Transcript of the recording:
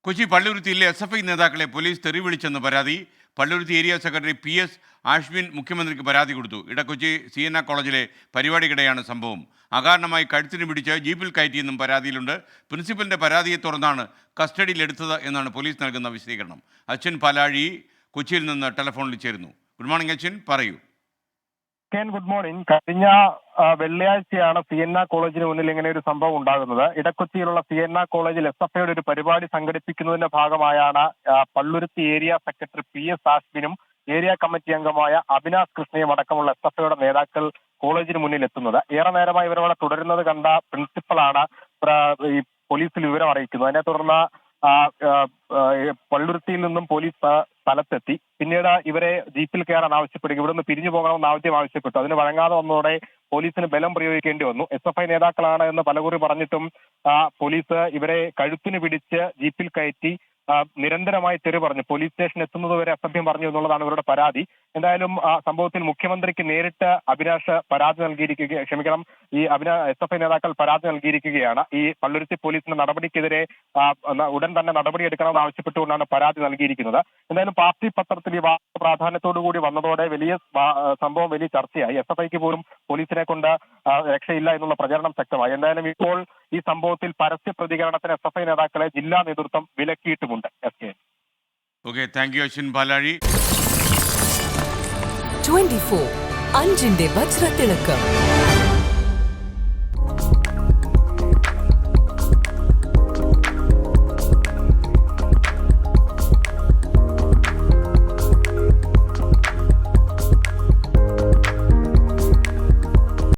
Kochi പള്ളുരുത്തിയിലെ SFI നേതാക്കളെ police തെറി വിളിച്ചെന്ന് പരാതി. Palluruthy area secretary PS Ashwin മുഖ്യമന്ത്രിക്ക് പരാതി കൊടുത്തു. ഇടക്കൊച്ചി CNA കോളേജിലെ പരിപാടിക്കിടെയാണ് സംഭവം. അകാരണമായി കഴുത്തിന് പിടിച്ച് ജീപ്പിൽ കയറ്റിയെന്നും പരാതിയിലുണ്ട്. പ്രിൻസിപ്പലിന്റെ പരാതിയെ തുടർന്നാണ് കസ്റ്റഡിയിലെടുത്തത് എന്നാണ് പോലീസ് നൽകുന്ന വിശദീകരണം. അച്ഛൻ പാലാഴി കൊച്ചിയിൽ നിന്ന് ടെലിഫോണിൽ ചേരുന്നു. ഗുഡ് മോർണിംഗ് അച്ഛൻ, പറയൂ. Good morning. കഴിഞ്ഞ വെള്ളിയാഴ്ചയാണ് CNA കോളേജിന് മുന്നിൽ ഇങ്ങനെ ഒരു സംഭവം ഉണ്ടാകുന്നത്. ഇടക്കൊച്ചിയിലുള്ള CNA കോളേജിൽ SFIയുടെ ഒരു പരിപാടി സംഘടിപ്പിക്കുന്നതിന്റെ ഭാഗമായാണ് പള്ളുരുത്തി ഏരിയ സെക്രട്ടറി PS ആശ്വിനും ഏരിയ കമ്മിറ്റി അംഗമായ അവിനാശ് കൃഷ്ണയും അടക്കമുള്ള SFIയുടെ നേതാക്കൾ കോളേജിന് മുന്നിൽ എത്തുന്നത്. ഏറെ നേരമായി ഇവരവിടെ തുടരുന്നത് കണ്ട പ്രിൻസിപ്പലാണ് ഈ പോലീസിൽ വിവരം അറിയിക്കുന്നത്. അതിനെ തുടർന്ന് പള്ളുരുത്തിയിൽ നിന്നും പോലീസ് സ്ഥലത്തെത്തി. പിന്നീട് ഇവരെ ജീപ്പിൽ കയറാൻ ആവശ്യപ്പെടുക, ഇവിടെ നിന്ന് പിരിഞ്ഞു പോകണമെന്ന് ആവശ്യപ്പെട്ടു. അതിന് വഴങ്ങാതെ വന്നതോടെ പോലീസിന് ബലം പ്രയോഗിക്കേണ്ടി വന്നു. SFI നേതാക്കളാണ് എന്ന് പലകുറി പറഞ്ഞിട്ടും പോലീസ് ഇവരെ കഴുത്തിന് പിടിച്ച് ജീപ്പിൽ കയറ്റി നിരന്തരമായി തെറി പറഞ്ഞു. പോലീസ് സ്റ്റേഷൻ എത്തുന്നത് വരെ അസഭ്യം പറഞ്ഞു എന്നുള്ളതാണ് ഇവരുടെ പരാതി. എന്തായാലും സംഭവത്തിൽ മുഖ്യമന്ത്രിക്ക് നേരിട്ട് അവിനാശ് പരാതി ഈ SFI നേതാക്കൾ പരാതി നൽകിയിരിക്കുകയാണ്. ഈ പള്ളുരുത്തി പോലീസിന്റെ നടപടിക്കെതിരെ ഉടൻ തന്നെ നടപടിയെടുക്കണമെന്ന് ആവശ്യപ്പെട്ടുകൊണ്ടാണ് പരാതി നൽകിയിരിക്കുന്നത്. എന്തായാലും പാർട്ടി പത്രത്തിൽ ഈ വാർത്ത പ്രാധാന്യത്തോടു കൂടി വന്നതോടെ സംഭവം വലിയ ചർച്ചയായി. SFIക്ക് പോലും പോലീസിനെ കൊണ്ട് രക്ഷയില്ല എന്നുള്ള പ്രചരണം ശക്തമായി. എന്തായാലും ഇപ്പോൾ ഈ സംഭവത്തിൽ പരസ്യ പ്രതികരണത്തിന് SFI നേതാക്കളെ ജില്ലാ നേതൃത്വം വിലക്കിയിട്ടുമുണ്ട്. ഓക്കെ, താങ്ക് യു അശ്വിൻ പാലാഴി. 24 അഞ്ചിന്റെ വജ്രത്തിളക്കം.